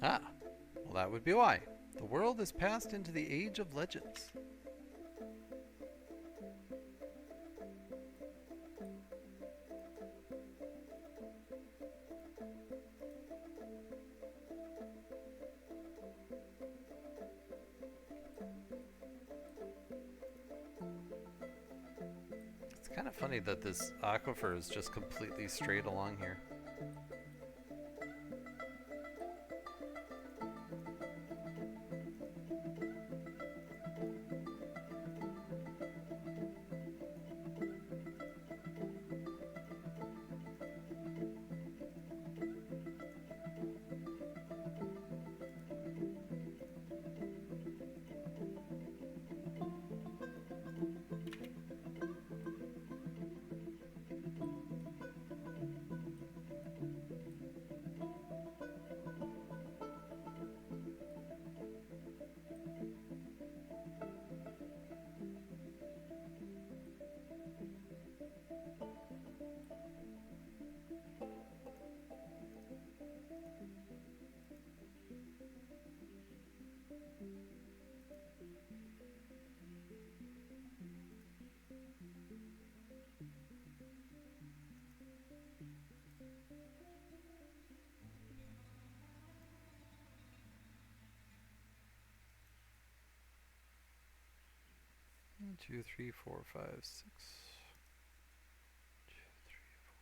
Ah, well that would be why. The world has passed into the Age of Legends. It's kind of funny that this aquifer is just completely straight along here. One, two, three, four, five, six. Two, three, four.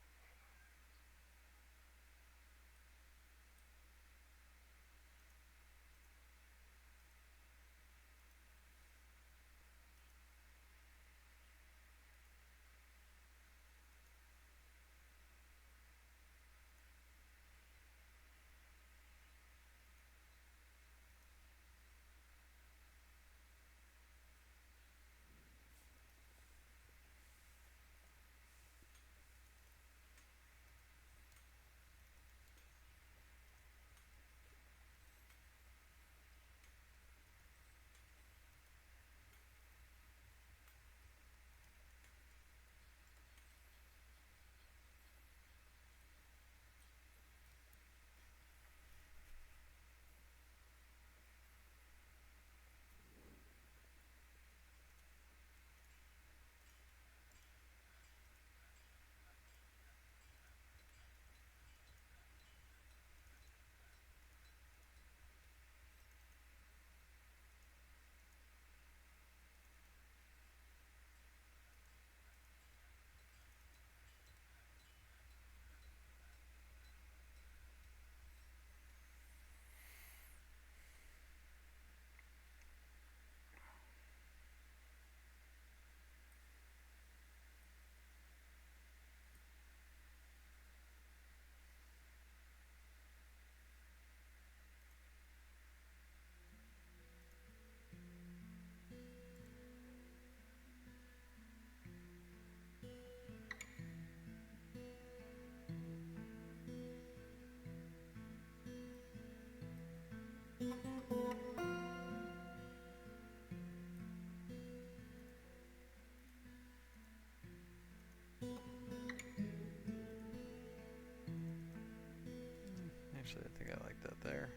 Actually, I think I like that there.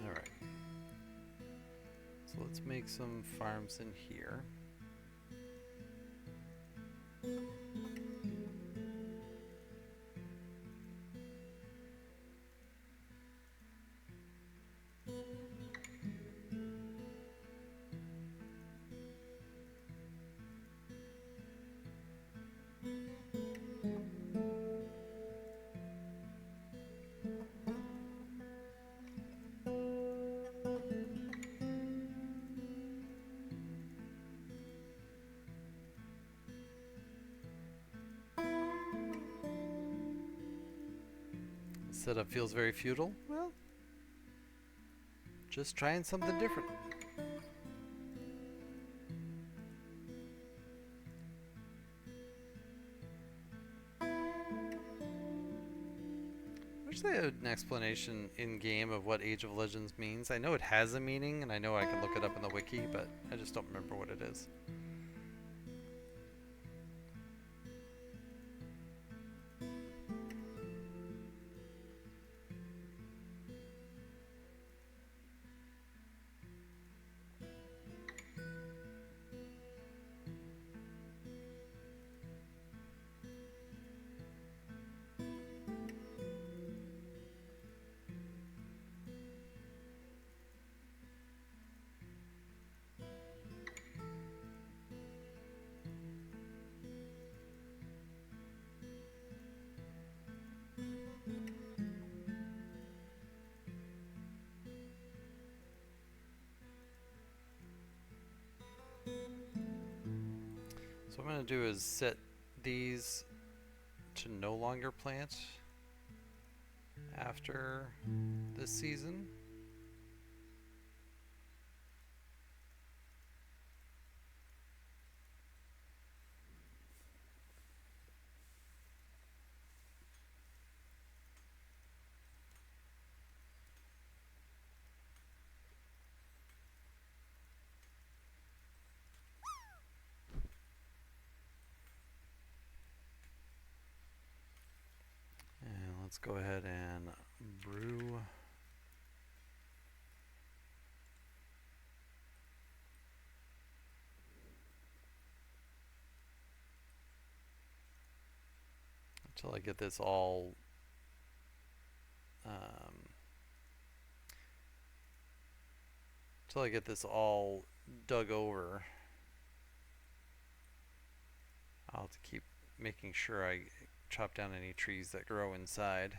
Alright. So let's make some farms in here. Setup feels very feudal. Well, just trying something different. I wish they had an explanation in game of what Age of Legends means. I know it has a meaning, and I know I can look it up in the wiki, but I just don't remember what it is. So what I'm going to do is set these to no longer plant after this season. And let's go ahead and brew. Until I get this all dug over. I'll have to keep making sure I chop down any trees that grow inside.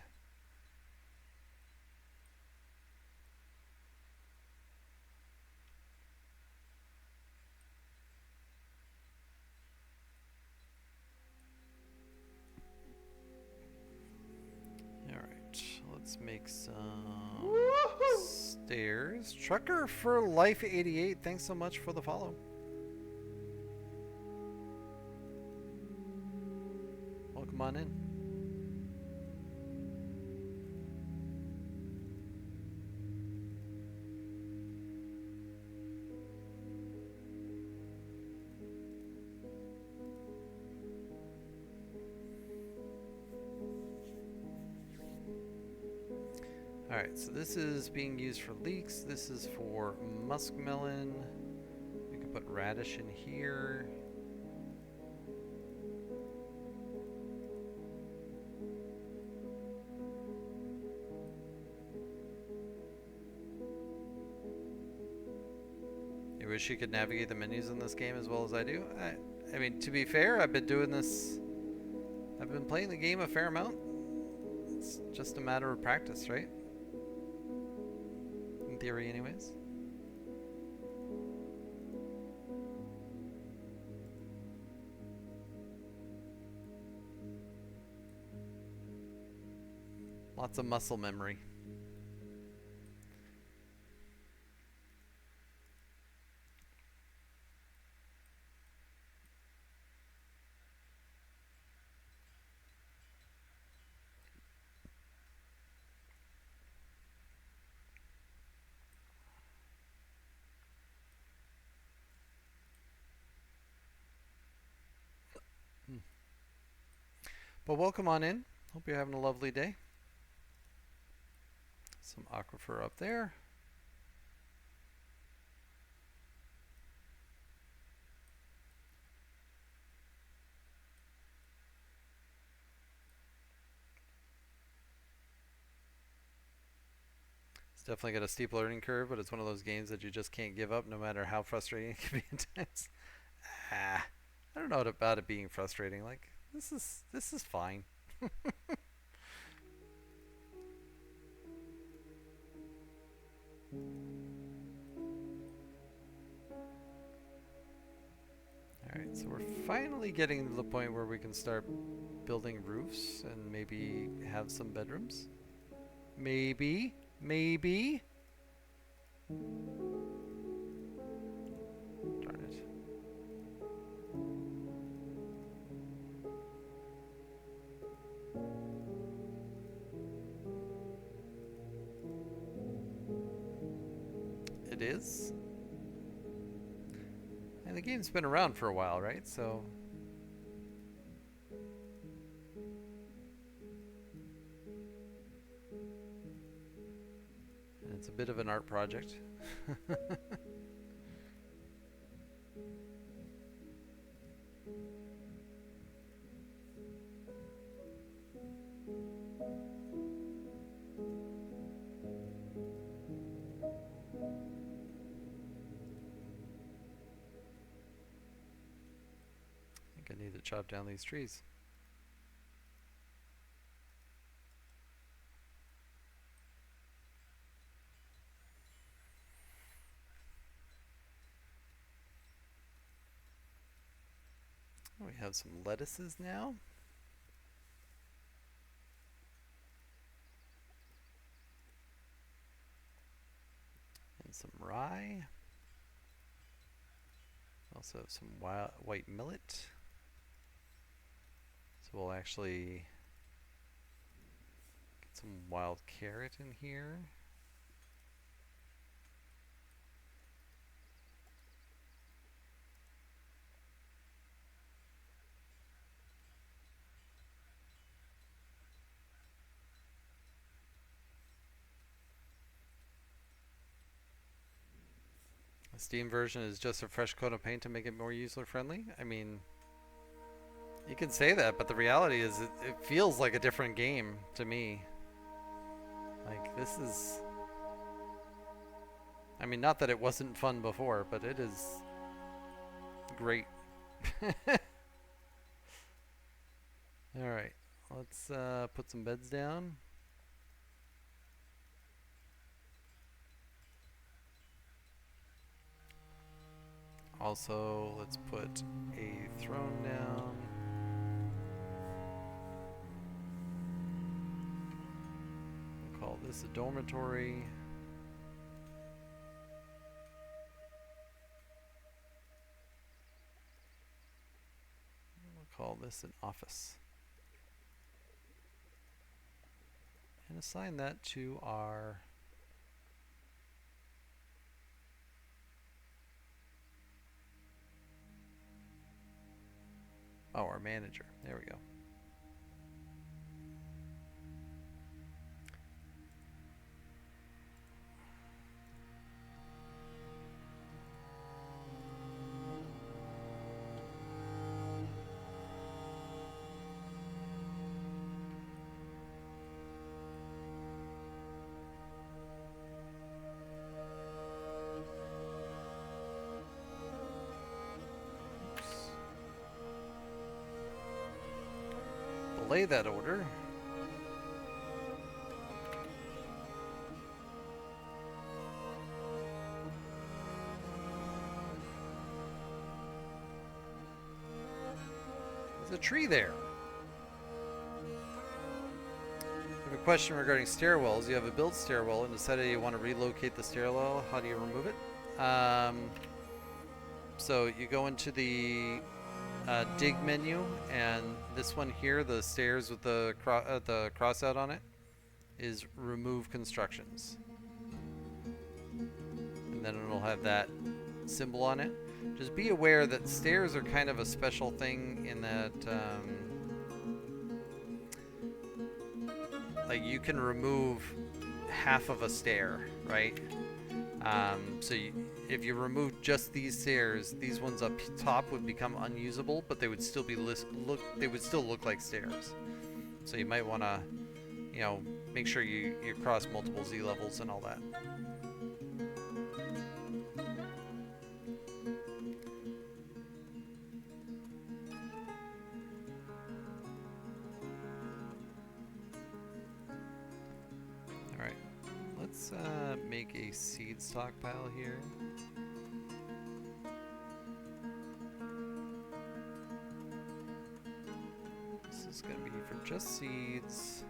Alright, let's make some stairs. Trucker for Life 88, thanks so much for the follow. Welcome on in. Alright, so this is being used for leeks. This is for muskmelon. We can put radish in here. You wish you could navigate the menus in this game as well as I do? I mean, to be fair, I've been doing this. I've been playing the game a fair amount. It's just a matter of practice, right? In theory, anyways. Lots of muscle memory. But welcome on in. Hope you're having a lovely day. Some aquifer up there. It's definitely got a steep learning curve, but it's one of those games that you just can't give up no matter how frustrating it can be at times. I don't know about it being frustrating. Like, this is fine. Alright, so we're finally getting to the point where we can start building roofs and maybe have some bedrooms. Maybe. Darn it. It is. And the game's been around for a while, right? So and it's a bit of an art project. I need to chop down these trees. We have some lettuces now. And some rye. Also have some white millet. So we'll actually get some wild carrot in here. The Steam version is just a fresh coat of paint to make it more user-friendly. I mean, you can say that, but the reality is it feels like a different game to me. Like, this is... I mean, not that it wasn't fun before, but it is great. Alright, let's put some beds down. Also, let's put a throne down. We'll call this a dormitory. We'll call this an office. And assign that to our our manager. There we go. Belay that order. There's a tree there. I have a question regarding stairwells. You have a built stairwell and decided you want to relocate the stairwell. How do you remove it? So you go into the dig menu, and this one here, the stairs with the cross out on it, is remove constructions. And then it'll have that symbol on it. Just be aware that stairs are kind of a special thing in that like you can remove half of a stair, right? So if you remove just these stairs, these ones up top would become unusable, but they would still be look like stairs. So you might want to, you know, make sure you cross multiple Z levels and all that. Alright, let's make a seed stockpile here. This is going to be for just seeds.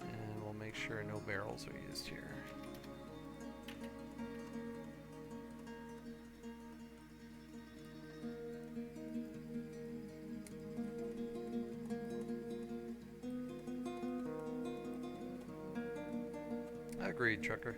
And we'll make sure no barrels are used here. Agreed, trucker.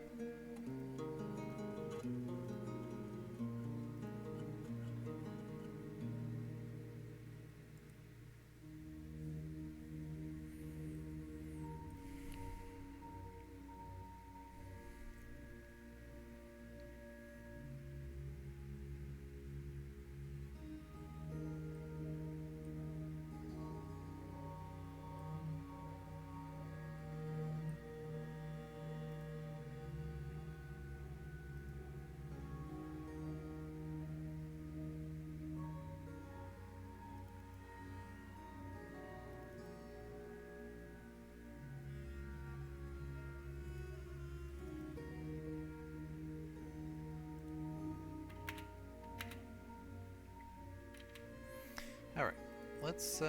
let's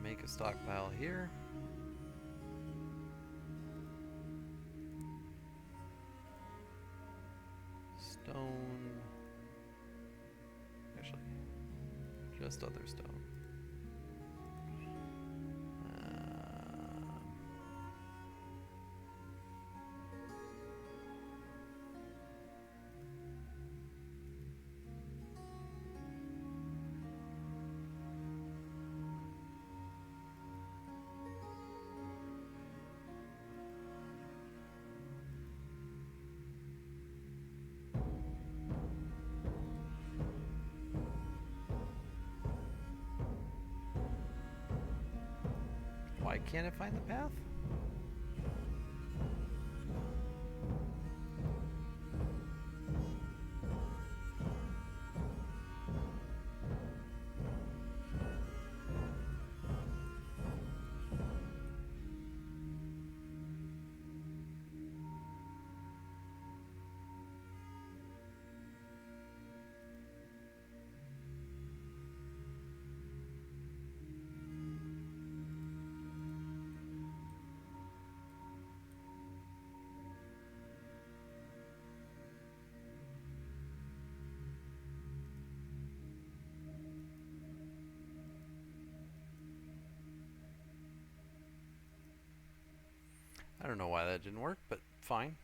make a stockpile here. Stone. Actually, just other stone. Why can't it find the path? I don't know why that didn't work, but fine.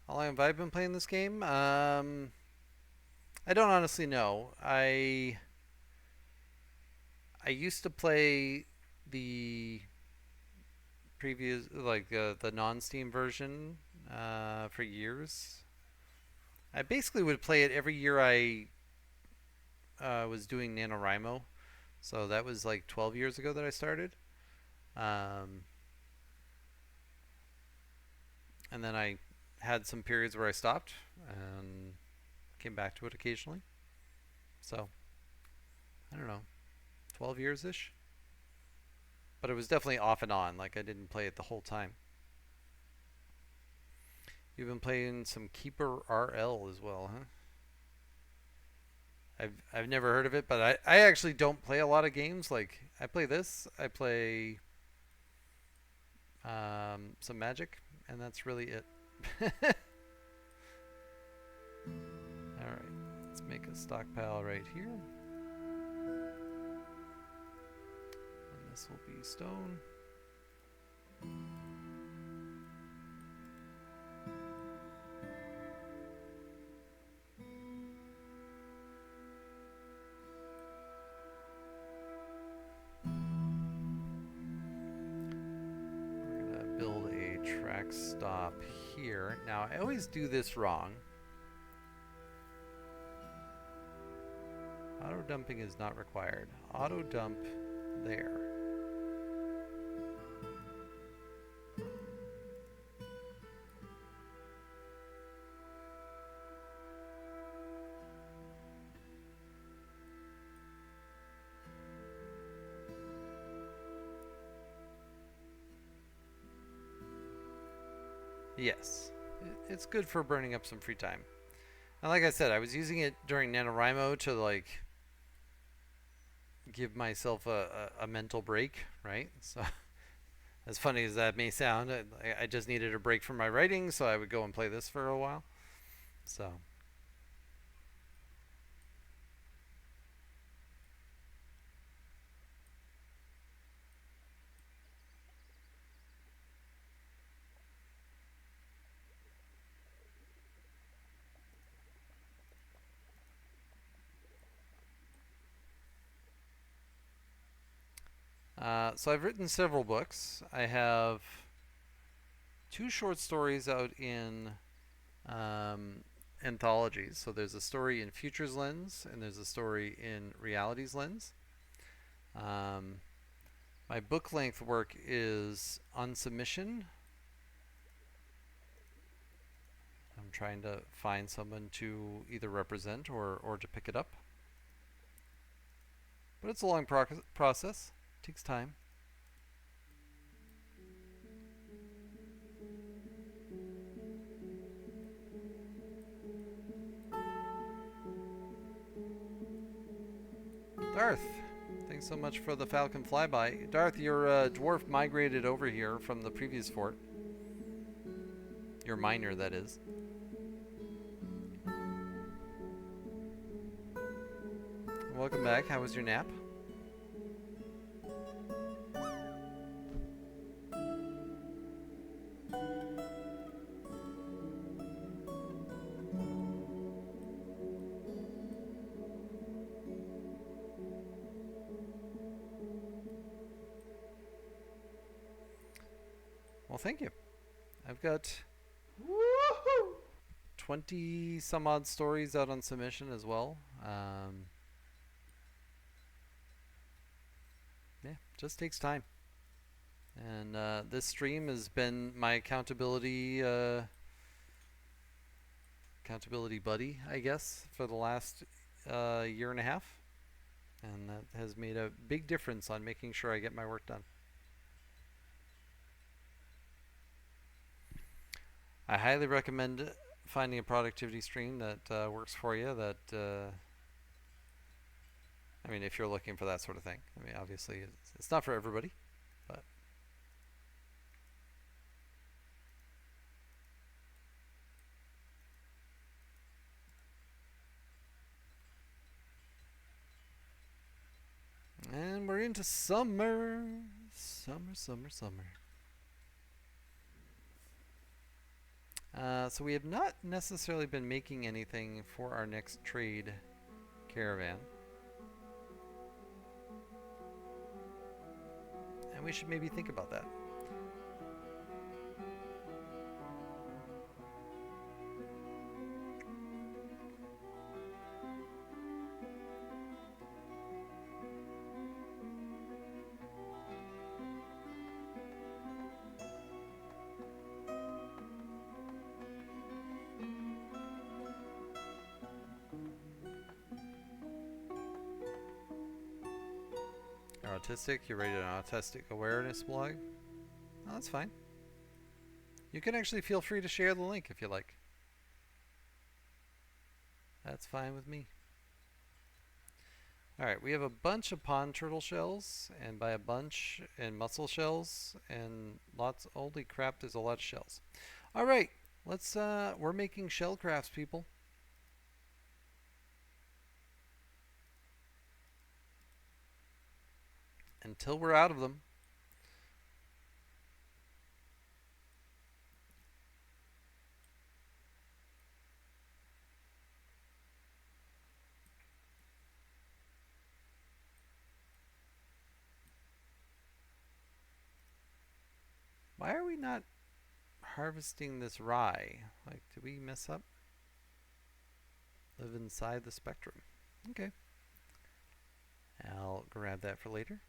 How long have I been playing this game? I don't honestly know. I used to play the previous, like the non-Steam version, for years. I basically would play it every year I was doing NaNoWriMo. So that was like 12 years ago that I started. Um, and then I had some periods where I stopped and came back to it occasionally. So, I don't know, 12 years-ish? But it was definitely off and on, like I didn't play it the whole time. You've been playing some Keeper RL as well, huh? I've never heard of it, but I actually don't play a lot of games. Like I play this, I play some Magic, and that's really it. Alright, let's make a stockpile right here. And this will be stone. Track stop here. Now I always do this wrong. Auto dumping is not required. Auto dump there. Yes, it's good for burning up some free time. And like I said, I was using it during NaNoWriMo to like give myself a mental break, right? So as funny as that may sound, I just needed a break from my writing, so I would go and play this for a while. So so I've written several books. I have 2 short stories out in anthologies. So there's a story in Futures Lens, and there's a story in Realities Lens. My book length work is on submission. I'm trying to find someone to either represent or to pick it up. But it's a long process. It takes time. Darth, thanks so much for the Falcon flyby. Darth, your dwarf migrated over here from the previous fort. Your miner, that is. Welcome back. How was your nap? Well, thank you. I've got 20 some odd stories out on submission as well. Yeah, just takes time. And this stream has been my accountability buddy, I guess, for the last year and a half. And that has made a big difference on making sure I get my work done. I highly recommend finding a productivity stream that works for you. I mean, if you're looking for that sort of thing. I mean, obviously, it's not for everybody, but. And we're into summer. Summer. So we have not necessarily been making anything for our next trade caravan. And we should maybe think about that. Autistic, you're rated an autistic awareness blog. Oh, that's fine. You can actually feel free to share the link if you like. That's fine with me. Alright, we have a bunch of pond turtle shells, and by a bunch, and mussel shells, and lots, holy crap, there's a lot of shells. Alright, let's, we're making shell crafts, people. Until we're out of them. Why are we not harvesting this rye? Like, did we mess up? Live inside the spectrum. Okay. I'll grab that for later.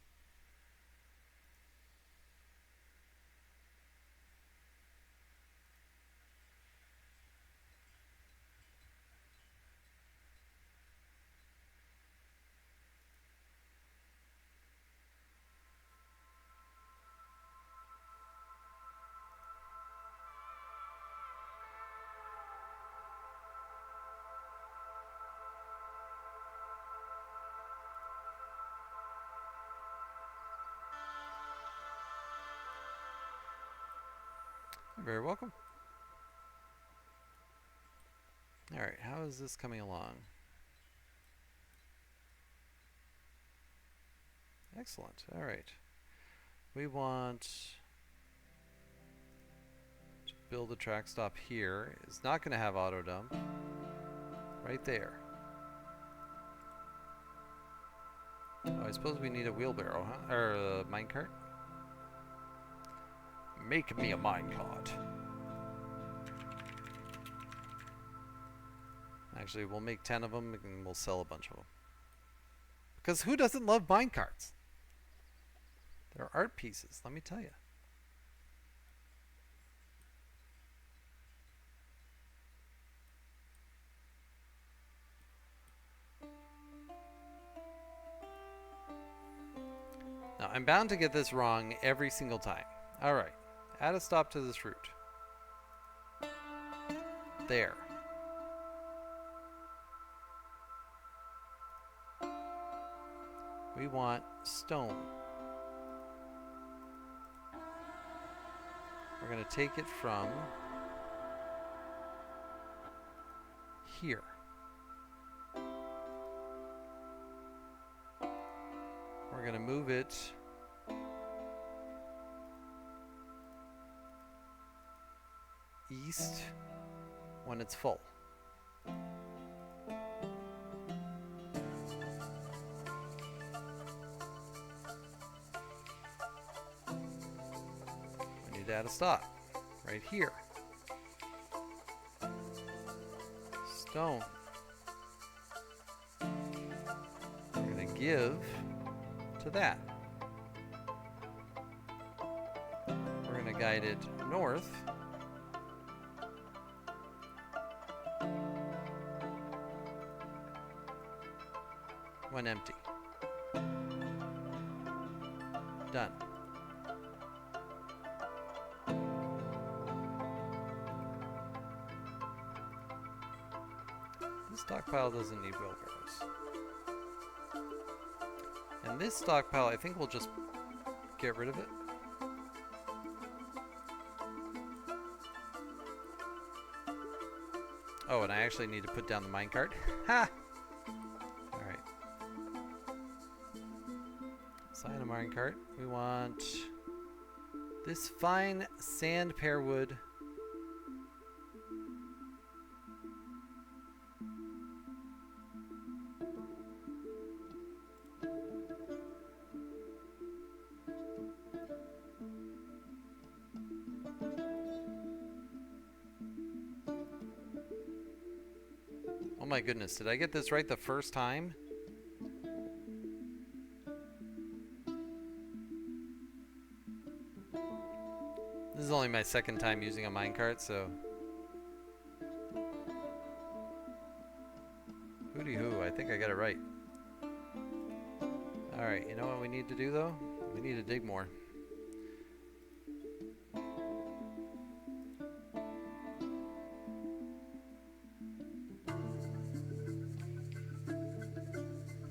You're very welcome. Alright, how is this coming along? Excellent. Alright. We want to build a track stop here. It's not going to have auto dump. Right there. Oh, I suppose we need a wheelbarrow, huh? Or a minecart? Make me a minecart. Actually, we'll make 10 of them and we'll sell a bunch of them. Because who doesn't love minecarts? They're art pieces, let me tell you. Now, I'm bound to get this wrong every single time. Alright, add a stop to this route. There. We want stone. We're going to take it from here. We're going to move it east when it's full. We need to add a stop right here. Stone. We're going to give to that. We're going to guide it north. When empty. Done. This stockpile doesn't need wheelbarrows. And this stockpile, I think we'll just get rid of it. Oh, and I actually need to put down the minecart. Ha! Alright. Assign a minecart. We want this fine sand pear wood. Oh my goodness, did I get this right the first time? This is only my second time using a minecart, so... Hooty hoo, I think I got it right. Alright, you know what we need to do though? We need to dig more.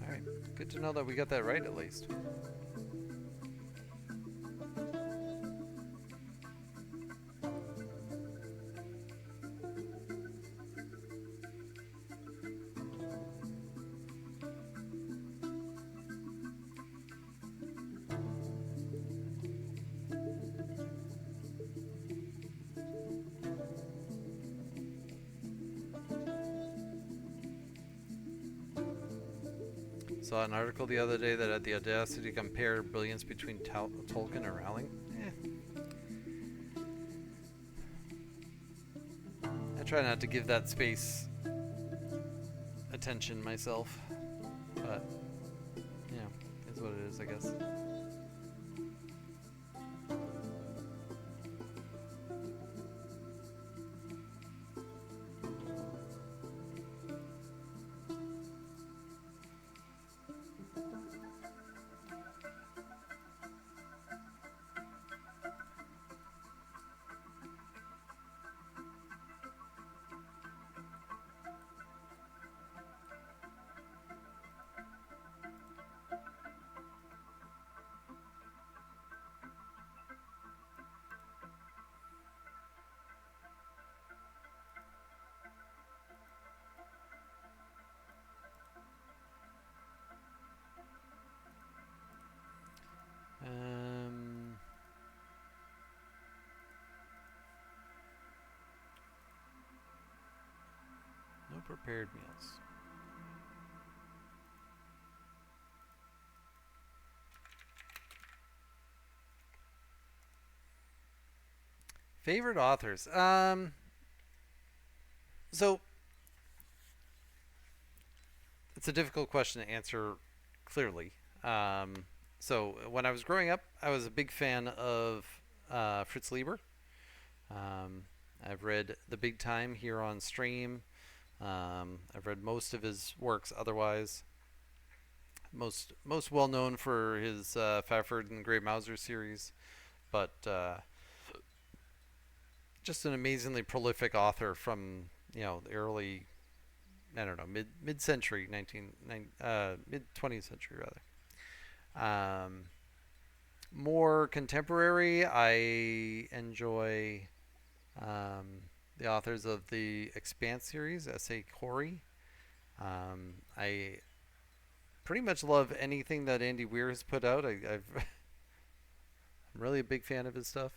Alright, good to know that we got that right at least. Saw an article the other day that had the audacity to compare brilliance between Tolkien and Rowling. I try not to give that space attention myself, but you know, it's what it is, I guess. No prepared meals. Favorite authors? So it's a difficult question to answer clearly. So when I was growing up, I was a big fan of Fritz Lieber. I've read The Big Time here on stream. I've read most of his works otherwise. Most well known for his Fafhrd and Grey Mouser series, but just an amazingly prolific author from the early, I don't know, mid 20th century rather. Um, More contemporary, I enjoy the authors of the Expanse series, S.A. Corey. I pretty much love anything that Andy Weir has put out. I'm really a big fan of his stuff.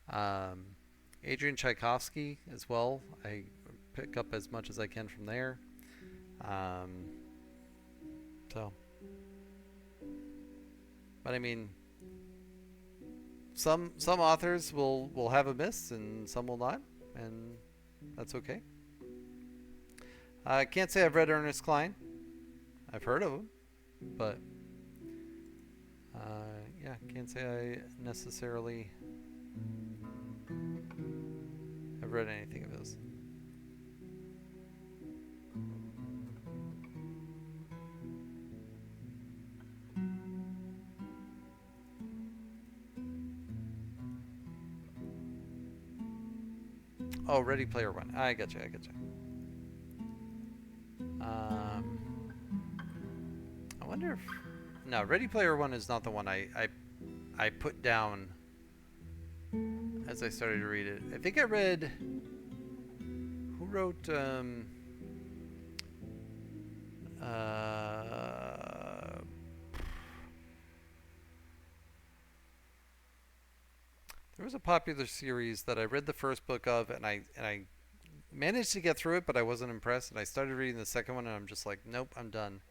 Um, Adrian Tchaikovsky as well. I pick up as much as I can from there. Um, so, but I mean, some authors will have a miss and some will not, and that's okay. I can't say I've read Ernest Cline. I've heard of him, but yeah, can't say I necessarily have read anything of his. Oh, Ready Player One. I get you. I get you. I wonder if no, Ready Player One is not the one I put down as I started to read it. I think I read. Who wrote? There was a popular series that I read the first book of, and I managed to get through it, but I wasn't impressed. And I started reading the second one, and I'm just like, nope, I'm done.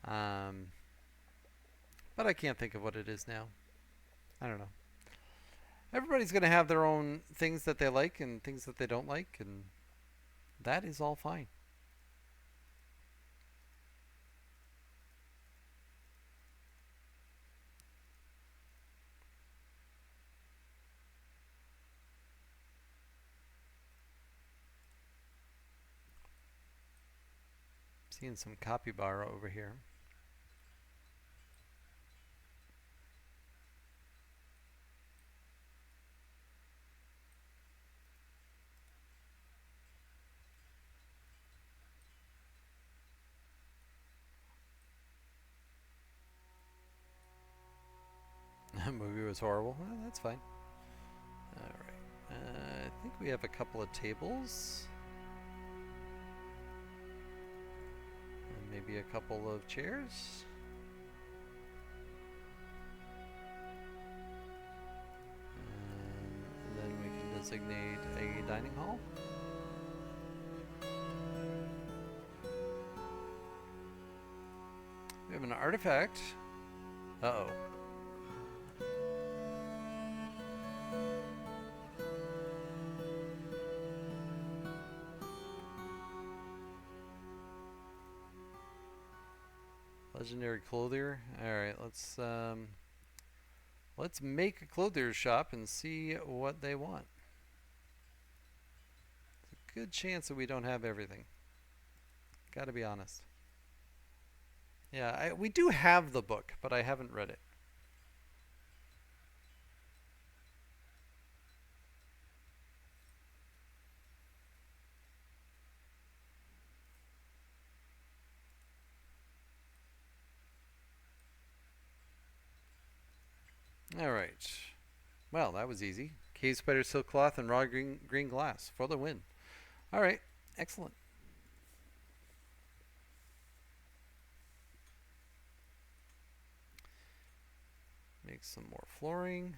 Um, but I can't think of what it is now. I don't know. Everybody's going to have their own things that they like and things that they don't like, and that is all fine. Seeing some capybara over here. The movie was horrible. Well, that's fine. Alright. I think we have a couple of tables. And maybe a couple of chairs. And then we can designate a dining hall. We have an artifact. Uh-oh. Legendary clothier. Alright, let's make a clothier's shop and see what they want. There's a good chance that we don't have everything. Gotta be honest. Yeah, we do have the book, but I haven't read it. Alright. Well, that was easy. Cave spider silk cloth and raw green glass for the win. Alright, excellent. Make some more flooring.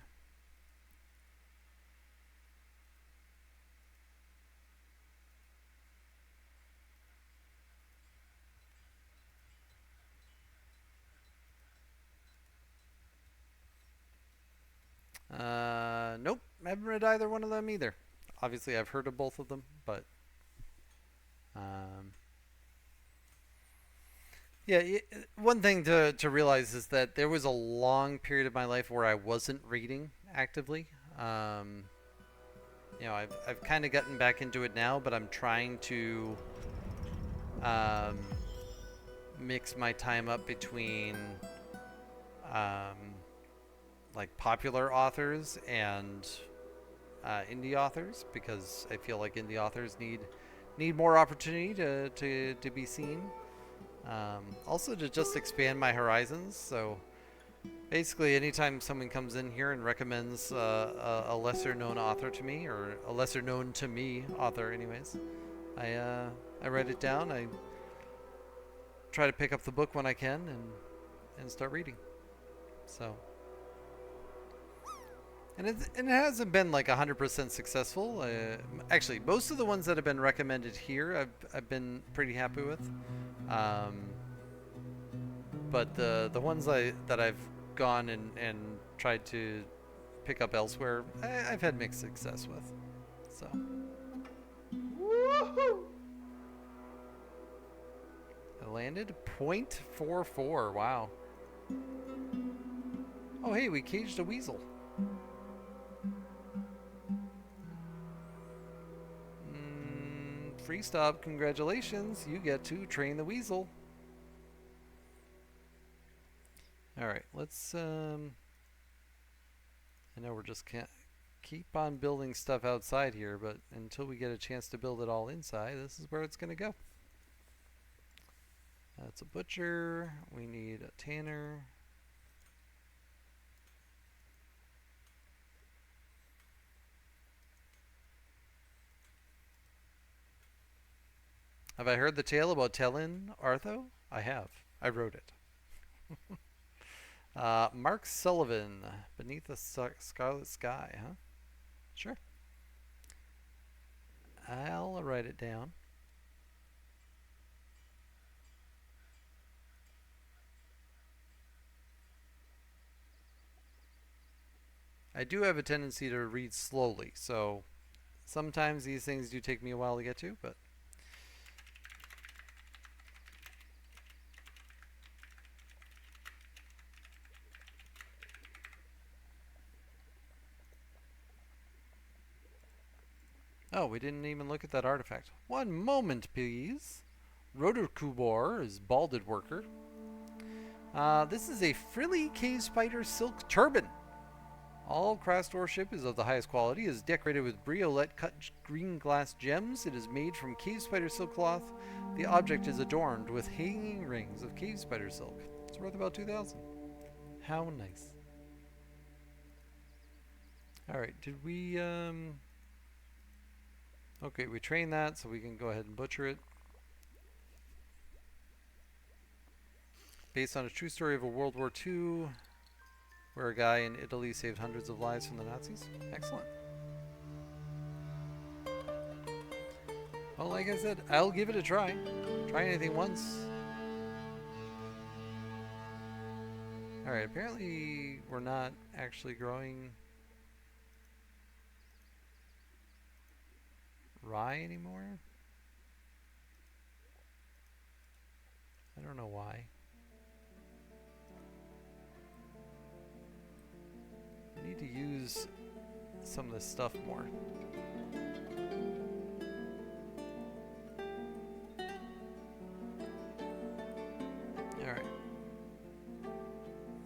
Nope, haven't read either one of them either. Obviously, I've heard of both of them, but yeah, one thing to realize is that there was a long period of my life where I wasn't reading actively. I've kind of gotten back into it now, but I'm trying to um, mix my time up between um, like popular authors and indie authors, because I feel like indie authors need more opportunity to be seen. Also to just expand my horizons. So Basically, anytime someone comes in here and recommends a lesser known author to me, or a lesser known to me author, anyways, I write it down. I try to pick up the book when I can and start reading. So, and it hasn't been like 100% successful. Actually, most of the ones that have been recommended here, I've been pretty happy with. But the ones that I've gone and tried to pick up elsewhere, I've had mixed success with. So. Woohoo! I landed 0.44. Wow. Oh, hey, we caged a weasel. Free stop. Congratulations. You get to train the weasel. Alright, let's, I know we're just can't keep on building stuff outside here, but until we get a chance to build it all inside, this is where it's going to go. That's a butcher. We need a tanner. Have I heard the tale about Tellin Artho? I have. I wrote it. Mark Sullivan, Beneath the Scarlet Sky, huh? Sure. I'll write it down. I do have a tendency to read slowly, so sometimes these things do take me a while to get to, but oh, we didn't even look at that artifact. One moment, please. Rotorkubor is Balded Worker. This is a frilly cave spider silk turban. All craft worship is of the highest quality. It is decorated with briolette cut green glass gems. It is made from cave spider silk cloth. The object is adorned with hanging rings of cave spider silk. It's worth about 2,000. How nice. Alright, did we, okay, we trained that, so we can go ahead and butcher it. Based on a true story of a World War II, where a guy in Italy saved hundreds of lives from the Nazis. Excellent. Well, like I said, I'll give it a try. Try anything once. Alright, apparently we're not actually growing rye anymore. I don't know why. I need to use some of this stuff more. Alright.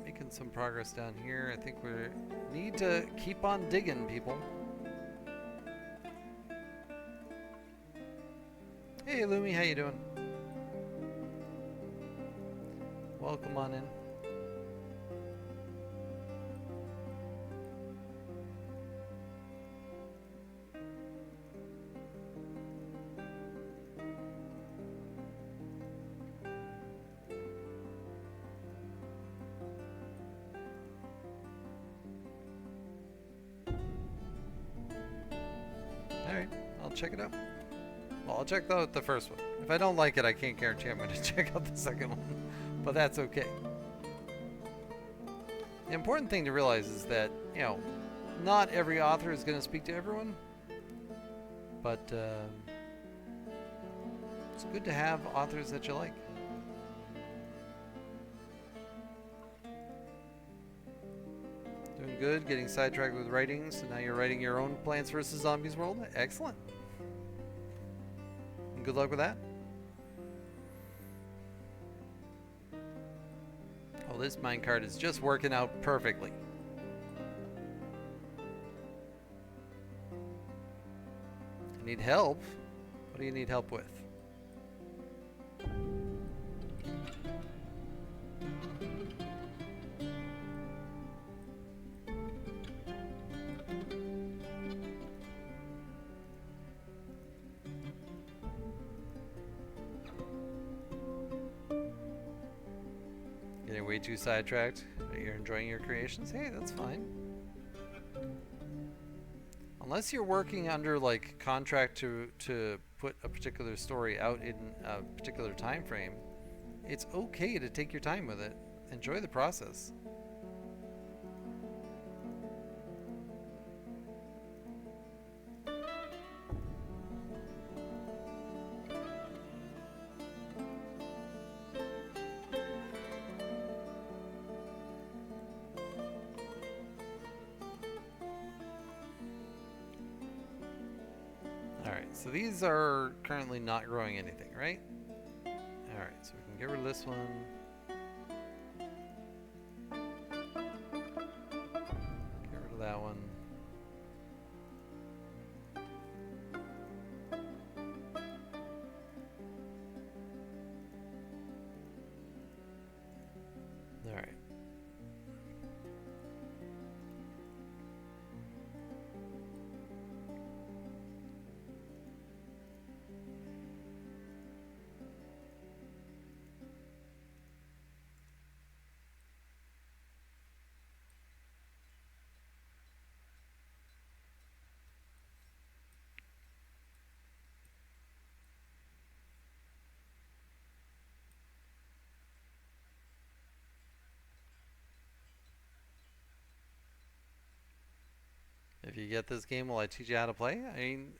Making some progress down here. I think we need to keep on digging, people. Hey Lumi, how you doing? Welcome on in. Alright, I'll check it out. Well, I'll check out the first one. If I don't like it, I can't guarantee I'm going to check out the second one. But that's okay. The important thing to realize is that, you know, not every author is going to speak to everyone. But it's good to have authors that you like. Doing good, getting sidetracked with writing, so now you're writing your own Plants vs. Zombies world. Excellent. And good luck with that. Well, this minecart is just working out perfectly. I need help. What do you need help with? way too sidetracked. You're enjoying your creations. Hey, that's fine. Unless you're working under like contract to put a particular story out in a particular time frame, it's okay to take your time with it. Enjoy the process. Alright, so these are currently not growing anything, right? Alright, so we can get rid of this one. Get rid of that one. Alright. If you get this game, will I teach you how to play? I mean,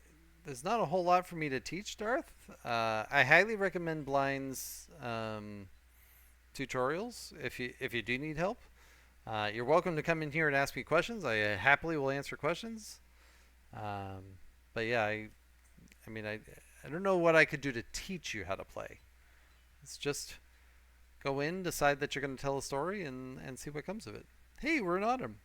there's not a whole lot for me to teach, Darth. I highly recommend Blind's tutorials if you do need help. You're welcome to come in here and ask me questions. I happily will answer questions. But yeah, I mean, I don't know what I could do to teach you how to play. It's just go in, decide that you're going to tell a story, and see what comes of it. Hey, we're in autumn.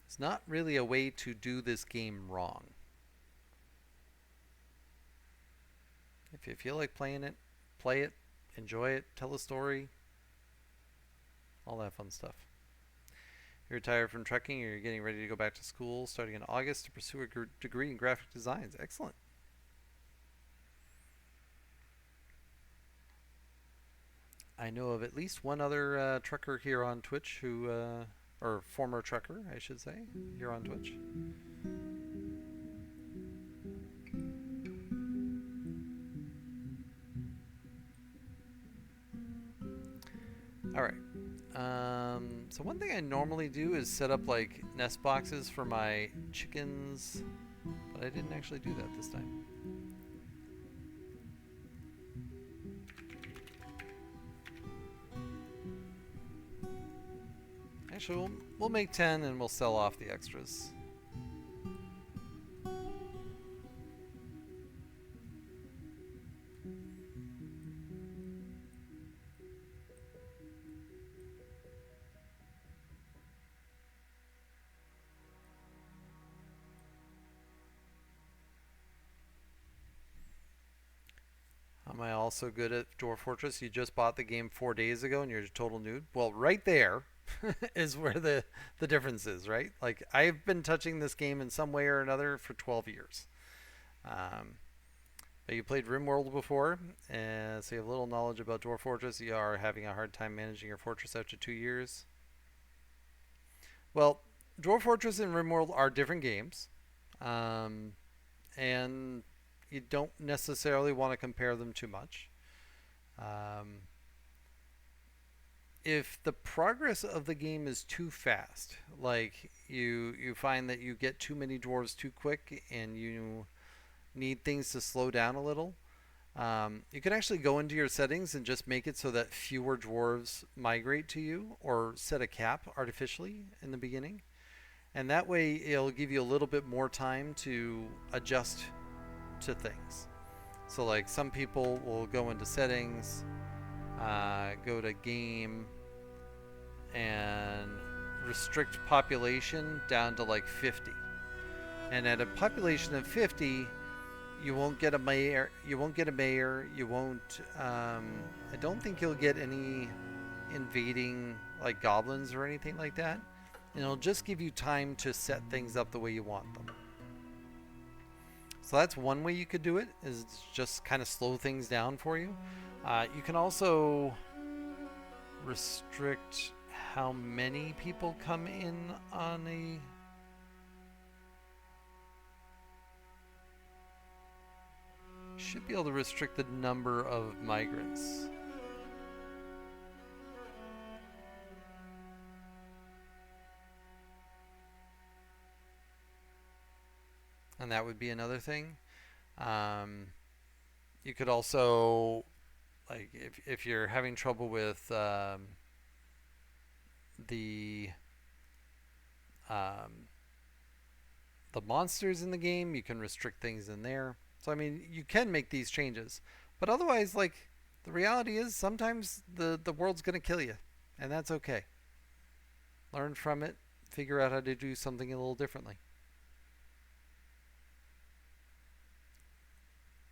It's not really a way to do this game wrong. If you feel like playing it, play it, enjoy it, tell a story, all that fun stuff. You're retired from trucking, or you're getting ready to go back to school starting in August to pursue a degree in graphic designs. Excellent. I know of at least one other trucker here on Twitch who, or former trucker, I should say, here on Twitch. Alright. So one thing I normally do is set up like nest boxes for my chickens, but I didn't actually do that this time. Actually, we'll make 10 and we'll sell off the extras. Am I also good at Dwarf Fortress? You just bought the game 4 days ago and you're a total noob? Well, right there is where the difference is, right? Like, I've been touching this game in some way or another for 12 years. But you played RimWorld before, and so you have little knowledge about Dwarf Fortress. You are having a hard time managing your fortress after 2 years. Well, Dwarf Fortress and RimWorld are different games. And you don't necessarily want to compare them too much. If the progress of the game is too fast, like you find that you get too many dwarves too quick and you need things to slow down a little, you can actually go into your settings and just make it so that fewer dwarves migrate to you, or set a cap artificially in the beginning. And that way it'll give you a little bit more time to adjust to things. So like some people will go into settings, go to game, and restrict population down to like 50. And at a population of 50, you won't get a mayor. You won't. I don't think you'll get any invading like goblins or anything like that. and it'll just give you time to set things up the way you want them. So that's one way you could do it, is just kind of slow things down for you. You can also restrict how many people come in on a... Should be able to restrict the number of migrants. And that would be another thing. You could also, like, if you're having trouble with the monsters in the game, you can restrict things in there. So I mean, you can make these changes, but otherwise, like, the reality is sometimes the world's gonna kill you, and that's okay. Learn from it, figure out how to do something a little differently.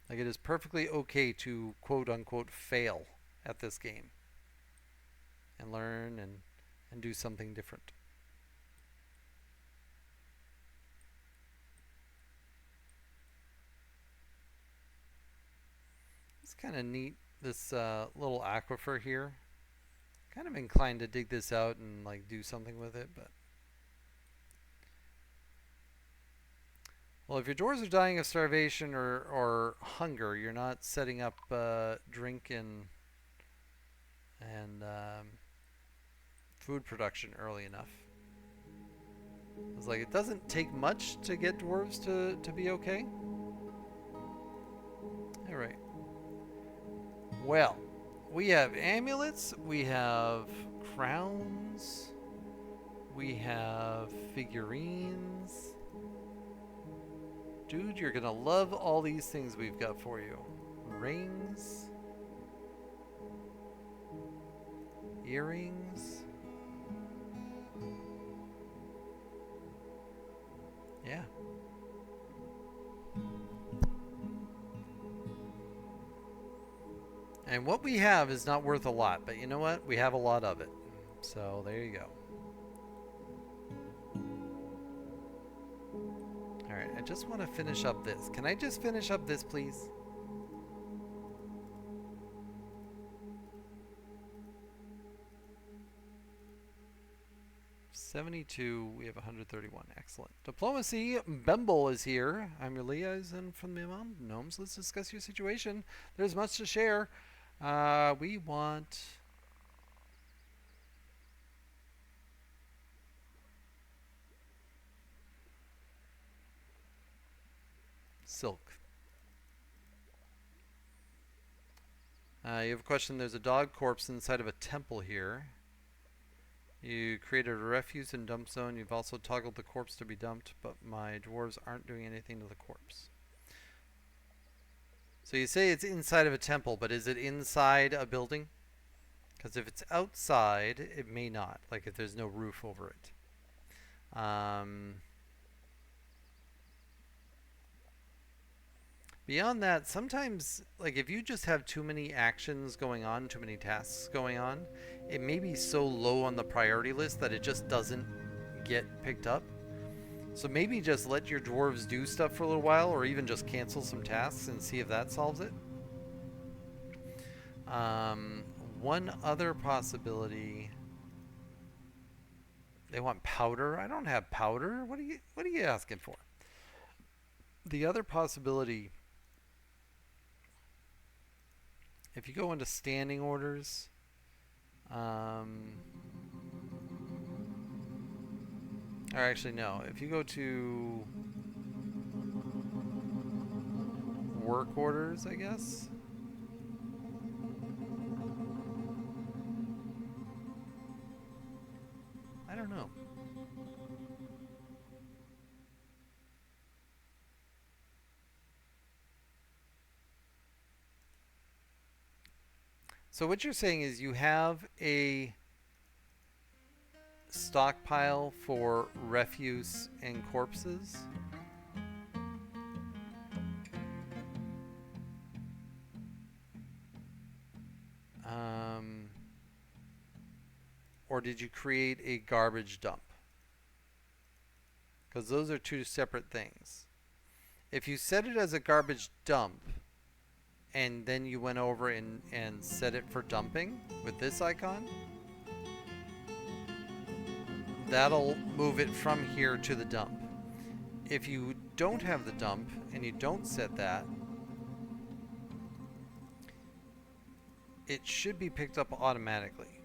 Like, it is perfectly okay to quote unquote fail at this game and learn and do something different. It's kind of neat, this little aquifer here. Kind of inclined to dig this out and like do something with it, but well, if your dwarves are dying of starvation or hunger, you're not setting up drink and food production early enough. It's like, it doesn't take much to get dwarves to be okay. Alright. Well, we have amulets, we have crowns, we have figurines. Dude, you're gonna love all these things we've got for you. Rings. Earrings. Yeah. And what we have is not worth a lot, but you know what? We have a lot of it. So there you go. Alright, I just want to finish up this. Can I just finish up this, please? $72, we have 131. Excellent. Diplomacy, Bemble is here. I'm your liaison from the Gnomes. Let's discuss your situation. There's much to share. We want... silk. You have a question. There's a dog corpse inside of a temple here. You created a refuse and dump zone. You've also toggled the corpse to be dumped, but my dwarves aren't doing anything to the corpse. So you say it's inside of a temple, but is it inside a building? Because if it's outside, it may not. Like if there's no roof over it. Beyond that, sometimes, like, if you just have too many actions going on, too many tasks going on, it may be so low on the priority list that it just doesn't get picked up. So maybe just let your dwarves do stuff for a little while, or even just cancel some tasks and see if that solves it. One other possibility... They want powder. I don't have powder. What are you asking for? The other possibility... If you go into standing orders, or actually no, if you go to work orders, I guess. I don't know. So what you're saying is you have a stockpile for refuse and corpses? Or did you create a garbage dump? because those are two separate things. If you set it as a garbage dump, and then you went over and set it for dumping with this icon, that'll move it from here to the dump. If you don't have the dump and you don't set that, it should be picked up automatically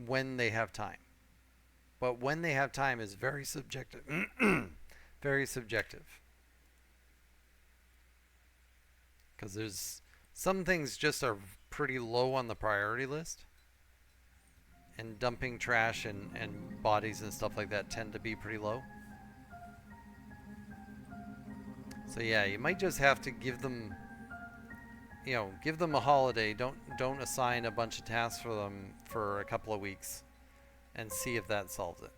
when they have time. But when they have time is very subjective. Very subjective. Because there's some things just are pretty low on the priority list. And dumping trash and bodies and stuff like that tend to be pretty low. So yeah, you might just have to give them, you know, give them a holiday. Don't assign a bunch of tasks for them for a couple of weeks and see if that solves it.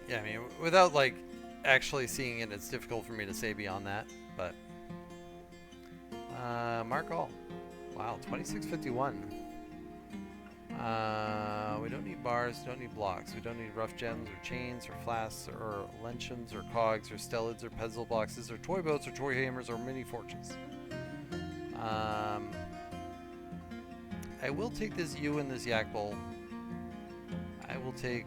Yeah, I mean, without like actually seeing it, it's difficult for me to say beyond that. But Mark All, wow, 2651. We don't need bars, don't need blocks, we don't need rough gems or chains or flasks or lentions or cogs or stellids or puzzle boxes or toy boats or toy hammers or mini fortunes. I will take this U and this yak bowl. I will take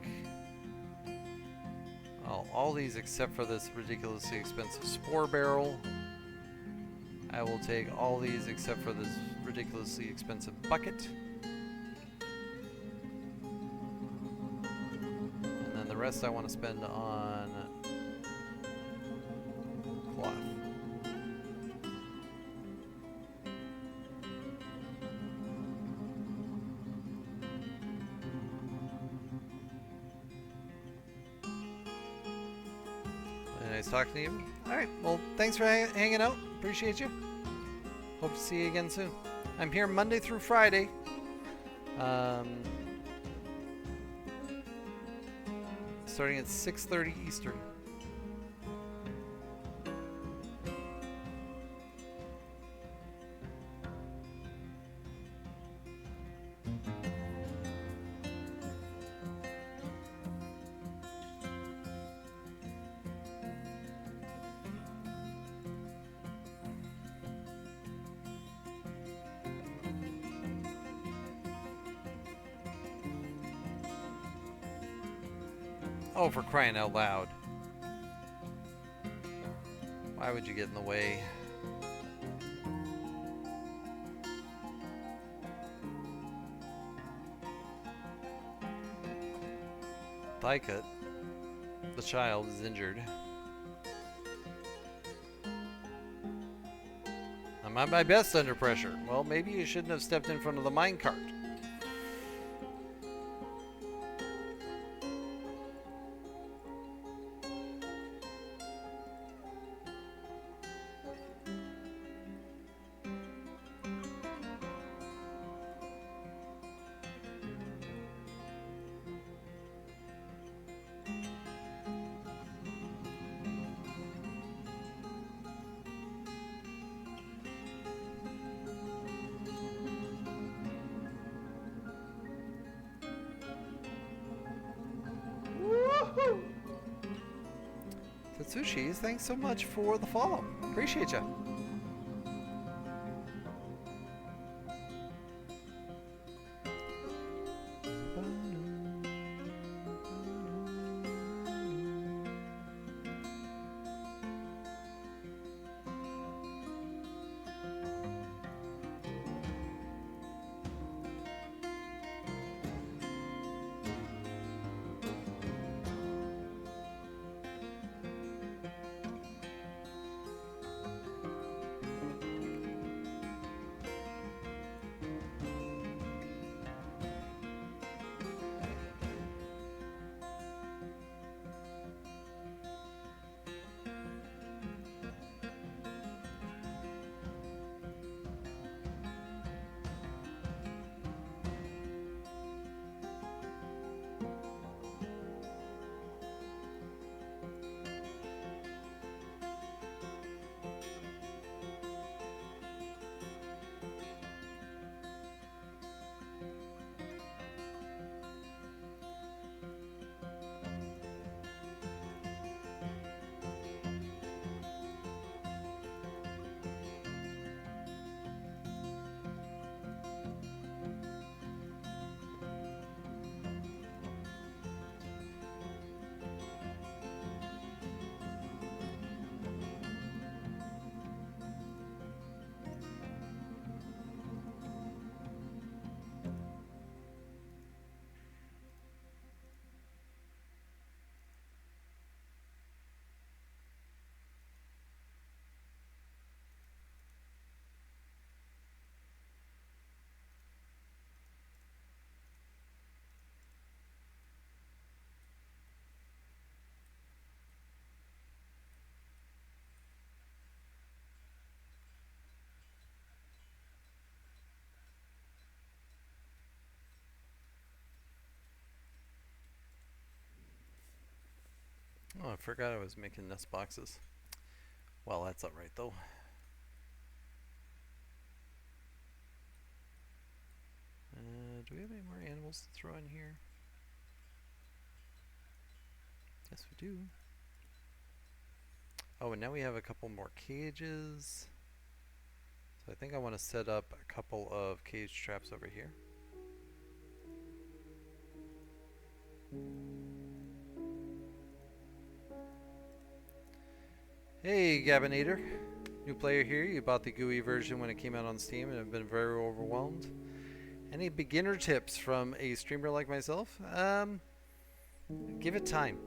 all these except for this ridiculously expensive spore barrel. I will take all these except for this ridiculously expensive bucket. And then the rest I want to spend on cloth. Nice talking to you. Alright, well, thanks for hanging out. Appreciate you. Hope to see you again soon. I'm here Monday through Friday. Starting at 6:30 Eastern. Oh, for crying out loud. Why would you get in the way? Thigh cut. The child is injured. I'm at my best under pressure. Well, maybe you shouldn't have stepped in front of the minecart. Tatsushis, thanks so much for the follow. Appreciate you. Oh, I forgot I was making nest boxes. Well, that's alright though. Do we have any more animals to throw in here? Yes, we do. Oh, and now we have a couple more cages. So I think I want to set up a couple of cage traps over here. Hey, Gabinator. New player here. You bought the GUI version when it came out on Steam and have been very overwhelmed. Any beginner tips from a streamer like myself? Give it time.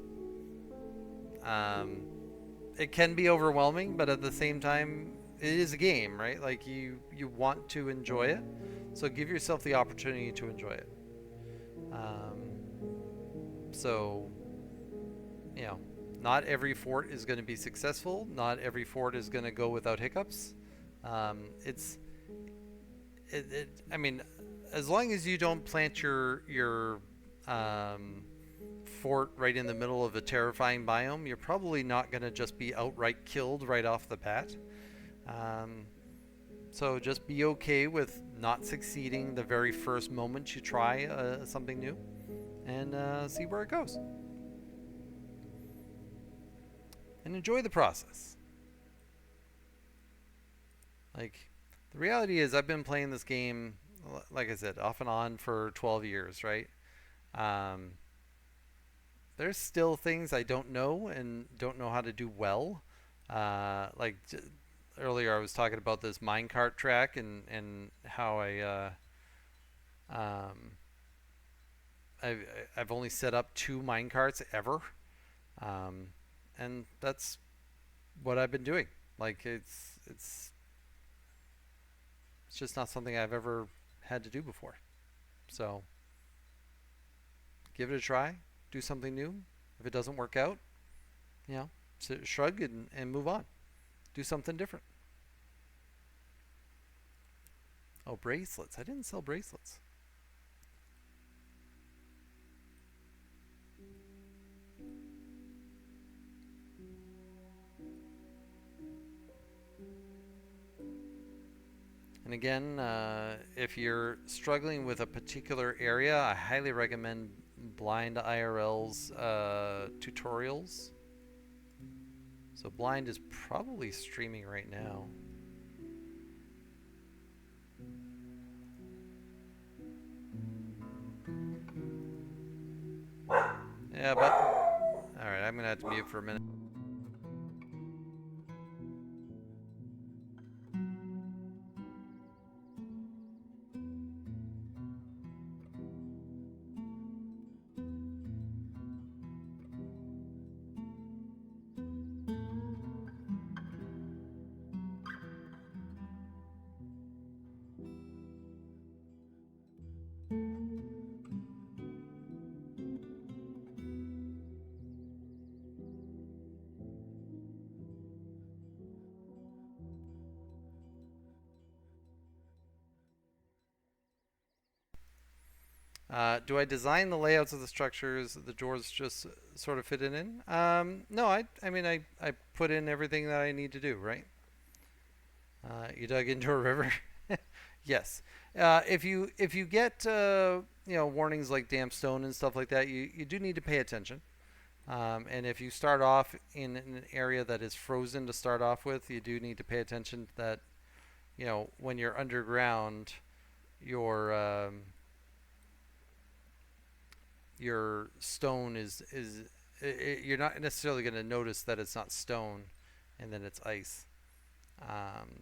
It can be overwhelming, but at the same time, it is a game, right? Like you want to enjoy it, so give yourself the opportunity to enjoy it. So, you know, not every fort is going to be successful. Not every fort is going to go without hiccups. It's I mean, as long as you don't plant your fort right in the middle of a terrifying biome, you're probably not going to just be outright killed right off the bat. So just be okay with not succeeding the very first moment you try something new, and see where it goes. And enjoy the process. Like, the reality is I've been playing this game, like I said, off and on for 12 years, right? Um, there's still things I don't know and don't know how to do well. Like earlier I was talking about this minecart track and how um, I've only set up 2 minecarts ever. Um, and that's what I've been doing. Like it's just not something I've ever had to do before. So give it a try. Do something new. If it doesn't work out, you know, shrug and move on. Do something different. Oh, bracelets. I didn't sell bracelets. And again, if you're struggling with a particular area, I highly recommend Blind IRL's tutorials. So Blind is probably streaming right now. Yeah, but alright, I'm gonna have to mute for a minute. Do I design the layouts of the structures? The doors just sort of fit it in? No, I mean, I put in everything that I need to do, right? You dug into a river? Yes. If you get you know, warnings like damp stone and stuff like that, you do need to pay attention. And if you start off in an area that is frozen to start off with, you do need to pay attention that, you know, when you're underground, your your stone you're not necessarily going to notice that it's not stone, and then it's ice.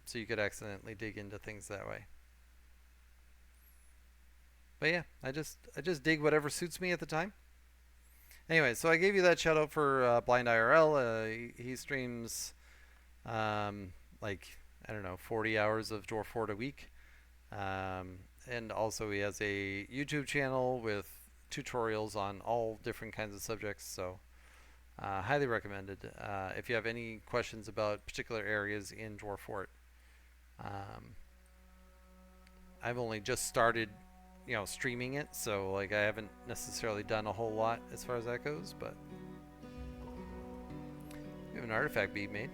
So you could accidentally dig into things that way. But yeah, I just dig whatever suits me at the time. Anyway, so I gave you that shout out for Blind IRL. He streams like, I don't know, 40 hours of Dwarf Fort a week. And also he has a YouTube channel with tutorials on all different kinds of subjects. So highly recommended if you have any questions about particular areas in Dwarf Fort. I've only just started, you know, streaming it, so like I haven't necessarily done a whole lot as far as that goes, but We have an artifact bead made.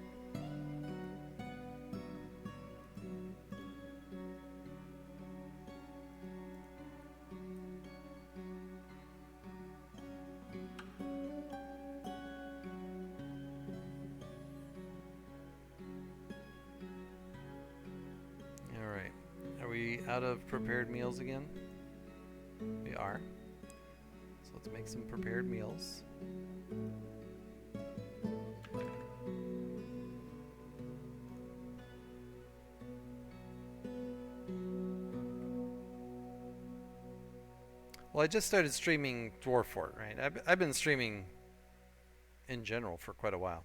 Alright. Are we out of prepared meals again? We are. So let's make some prepared meals. Well, I just started streaming Dwarf Fort, right? I've been streaming in general for quite a while.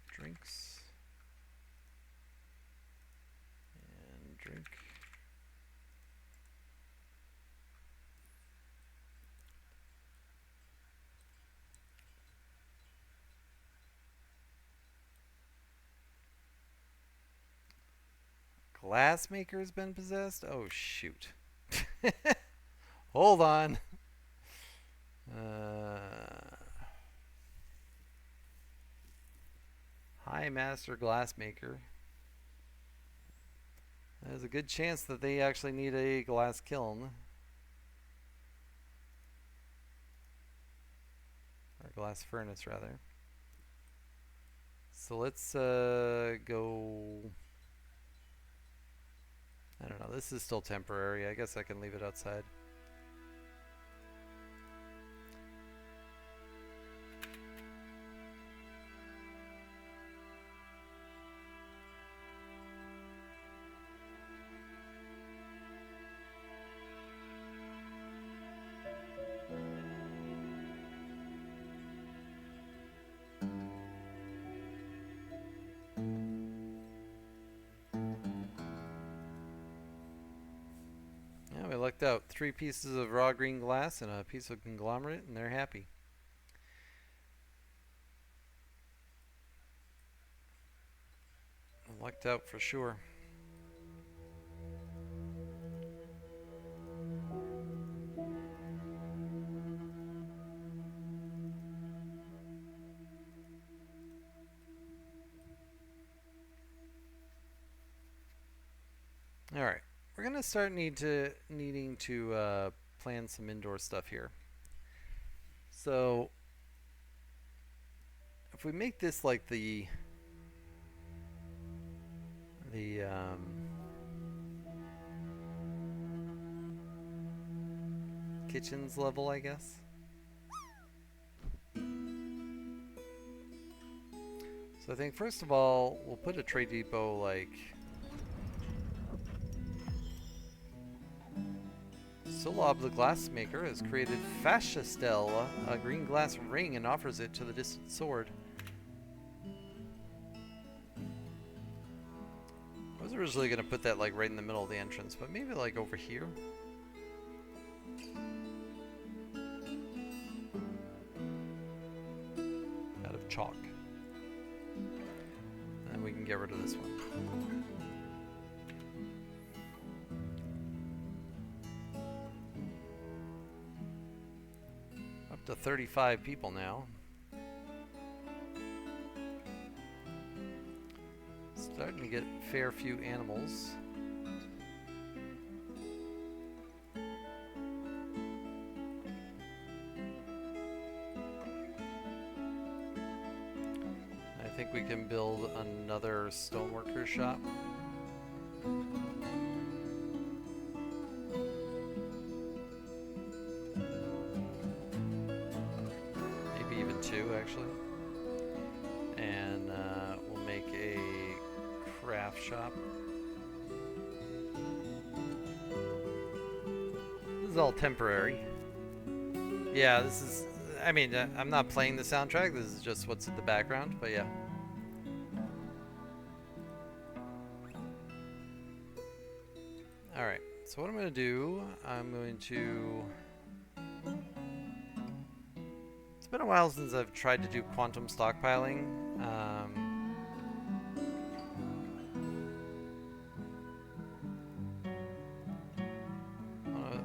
Drinks. And drink. Glassmaker's been possessed? Oh, shoot. Hold on. High Master Glassmaker. There's a good chance that they actually need a glass kiln. Or glass furnace, rather. So let's go... I don't know, this is still temporary. I guess I can leave it outside. We lucked out. 3 pieces of raw green glass and a piece of conglomerate, and they're happy. Lucked out for sure. All right. We're gonna start needing to plan some indoor stuff here. So if we make this like the kitchens level, I guess. So I think first of all we'll put a trade depot like Solab the glassmaker has created Fascia Stella, a green glass ring, and offers it to the distant sword. I was originally going to put that like right in the middle of the entrance, but maybe like over here. Out of chalk. And we can get rid of this one. To 35 people now. Starting to get a fair few animals. I think we can build another stoneworker shop. Actually, and we'll make a craft shop. This is all temporary. Yeah, this is, I mean, I'm not playing the soundtrack, this is just what's in the background, but yeah. Alright, so what I'm going to do, I'm going to... It's been a while since I've tried to do quantum stockpiling.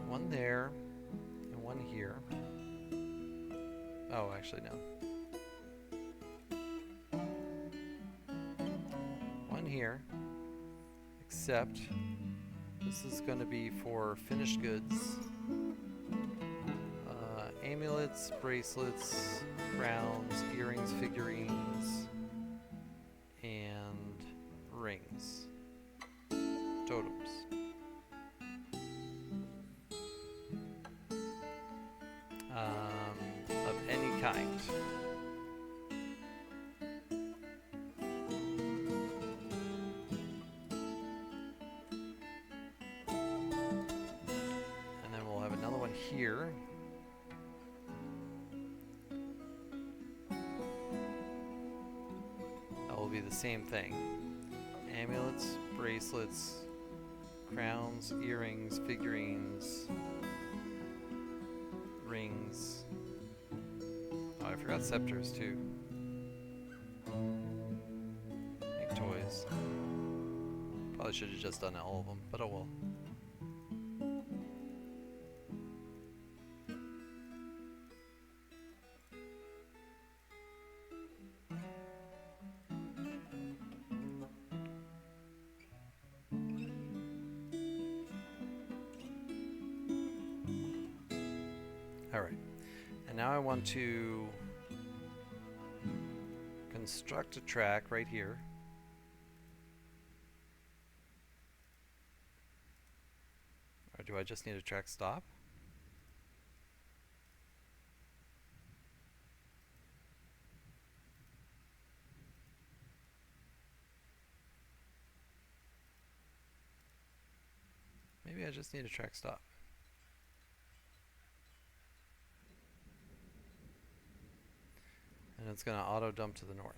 One there, and one here. Oh, actually no. here, except this is going to be for finished goods. Amulets, bracelets, crowns, earrings, figurines, and rings. Totems. Of any kind. And then we'll have another one here. That will be the same thing. Amulets, bracelets, crowns, earrings, figurines, rings. Oh, I forgot scepters too. Make toys. Probably should have just done all of them, but oh well. Alright, and now I want to construct a track right here. Or do I just need a track stop? Maybe I just need a track stop. And it's going to auto dump to the north.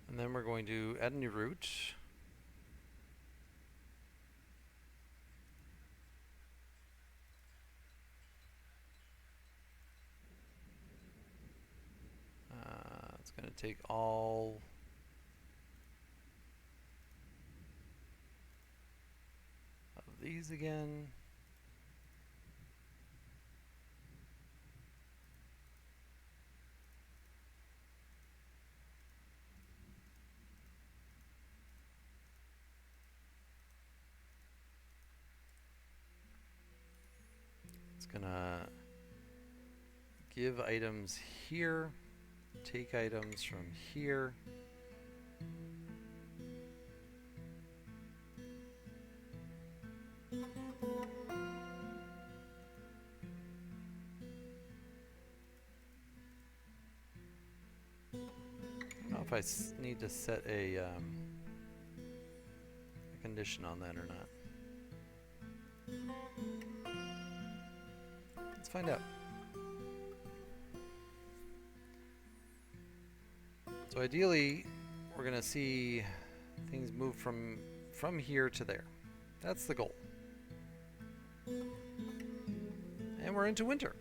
And then we're going to add a new route. It's going to take all of these again. It's going to give items here. Take items from here. I don't know if I need to set a condition on that or not. Let's find out. So ideally, we're going to see things move from here to there. That's the goal. And we're into winter.